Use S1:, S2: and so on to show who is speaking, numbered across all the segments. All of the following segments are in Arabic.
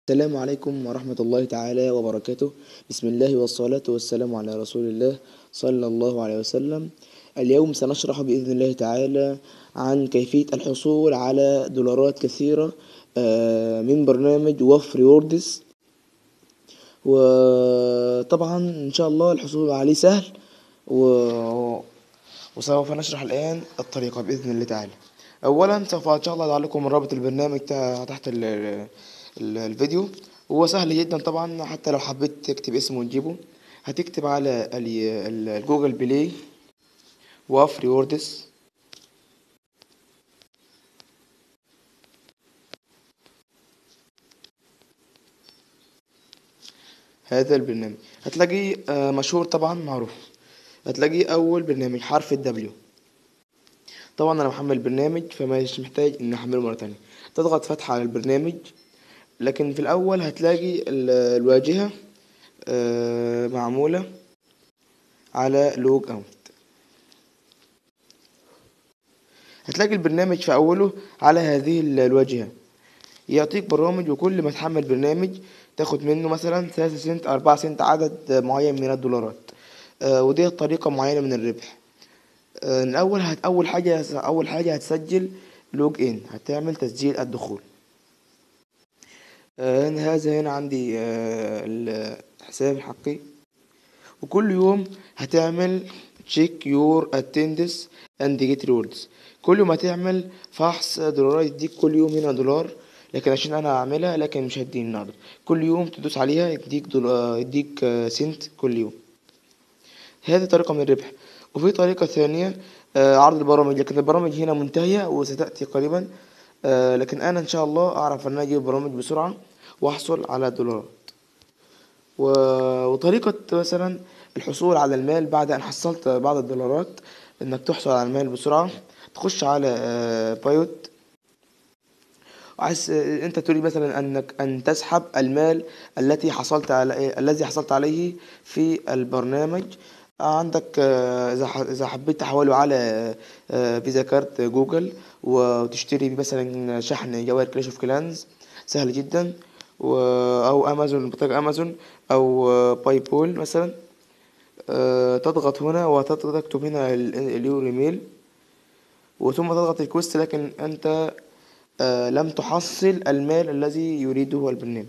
S1: السلام عليكم ورحمة الله تعالى وبركاته. بسم الله والصلاة والسلام على رسول الله صلى الله عليه وسلم. اليوم سنشرح بإذن الله تعالى عن كيفية الحصول على دولارات كثيرة من برنامج وفر ووردز. وطبعا إن شاء الله الحصول عليه سهل وسوف نشرح الآن الطريقة بإذن الله تعالى. أولا سوف إن شاء الله أضع لكم رابط البرنامج تحت الفيديو. هو سهل جدا طبعا، حتى لو حبيت تكتب اسمه وتجيبه هتكتب على الجوجل بلاي وفر ووردز. هذا البرنامج هتلاقيه مشهور طبعا معروف. هتلاقيه أول برنامج حرف الدبليو. طبعا أنا محمل البرنامج فمش محتاج إن أحمله مرة تانية. تضغط فتح على البرنامج، لكن في الأول هتلاقي الواجهة معمولة على لوج اوت. هتلاقي البرنامج في أوله على هذه الواجهة يعطيك برامج، وكل ما تحمل برنامج تاخد منه مثلا 3 سنت 4 سنت عدد معين من الدولارات. ودي طريقة معينة من الربح. أول حاجة هتسجل لوج إن، هتعمل تسجيل الدخول. هنا عندي الحساب الحقيقي، وكل يوم هتعمل check your attendance and get rewards. كل ما تعمل فحص دولار يديك كل يوم هنا دولار، لكن عشان انا هعملها لكن مش هديني النهارده. كل يوم تدوس عليها يديك دولار، يديك سنت كل يوم. هذه طريقة من الربح. وفي طريقة ثانية عرض البرامج، لكن البرامج هنا منتهية وستأتي قريبا. لكن انا ان شاء الله اعرف ان انا اجيب برامج بسرعة واحصل على دولارات. وطريقة مثلا الحصول على المال بعد أن حصلت بعض الدولارات، إنك تحصل على المال بسرعة. تخش على بايوت، وعايز أنت تريد مثلا أن تسحب المال الذي حصلت عليه في البرنامج. عندك إذا حبيت تحوله على فيزا كارت جوجل وتشتري مثلا شحن جوال كلاش اوف كلانز، سهل جدا. أو أمازون، بطاقة أمازون أو باي بول مثلا. تضغط هنا وتكتب هنا اليورو ايميل، وثم تضغط الكوست، لكن أنت لم تحصل المال الذي يريده البرنامج.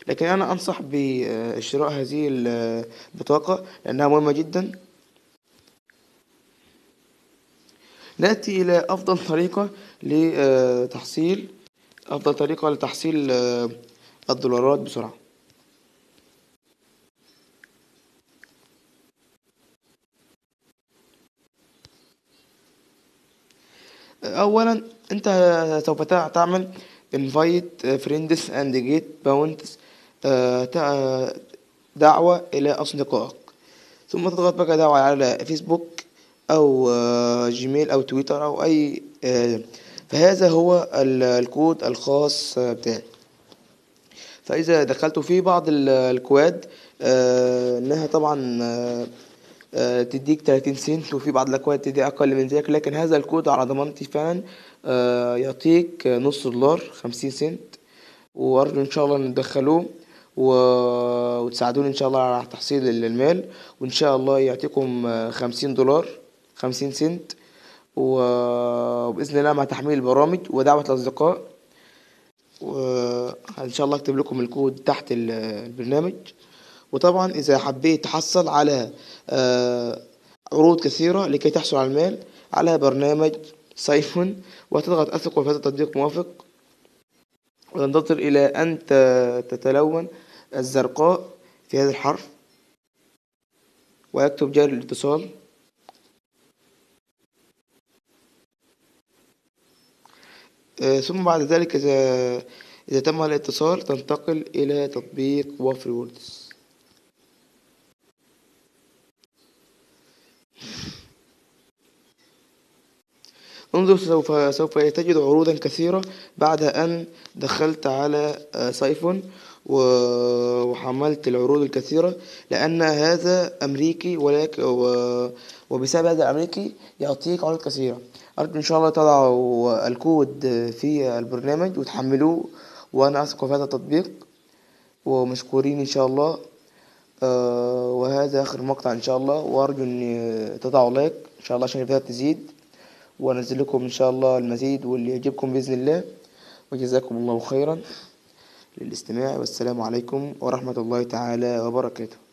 S1: لكن أنا أنصح بشراء هذه البطاقة لأنها مهمة جدا. نأتي إلى أفضل طريقة لتحصيل الدولارات بسرعة. أولا أنت سوف تعمل invite friends and get bounties، دعوة إلى أصدقائك. ثم تضغط بقى دعوة على فيسبوك أو جيميل أو تويتر أو أي فهذا هو الكود الخاص بتاعي. فإذا دخلت في بعض الكواد إنها طبعا تديك 30 سنت، وفي بعض الأكواد تدي أقل من ذلك، لكن هذا الكود على ضمانتي فعلا يعطيك نص دولار 50 سنت. وأرجو إن شاء الله إن تدخلوه وتساعدوني إن شاء الله على تحصيل المال، وإن شاء الله يعطيكم 50 دولار 50 سنت. وبإذن الله مع تحميل البرامج ودعوة الأصدقاء. وإن شاء الله أكتب لكم الكود تحت البرنامج. وطبعا إذا حبيت تحصل على عروض كثيرة لكي تحصل على المال، على برنامج سايفون، وتضغط أثق في هذا التطبيق موافق، وتنتظر إلى أن تتلون الزرقاء في هذا الحرف، ويكتب جاري الاتصال. ثم بعد ذلك إذا تم الاتصال تنتقل إلى تطبيق وفر ووردز. انظر، سوف تجد عروضا كثيرة بعد أن دخلت على سايفون وحملت العروض الكثيرة، لأن هذا أمريكي، وبسبب هذا الأمريكي يعطيك عروض كثيرة. أرجو إن شاء الله تضعوا الكود في البرنامج وتحملوه، وأنا أثق في هذا التطبيق. ومشكورين إن شاء الله. وهذا آخر مقطع إن شاء الله، وأرجو أن تضعوا لايك إن شاء الله عشان الفيديوهات تزيد، وأنزل لكم إن شاء الله المزيد واللي يعجبكم بإذن الله. وجزاكم الله خيرا للاستماع، والسلام عليكم ورحمة الله تعالى وبركاته.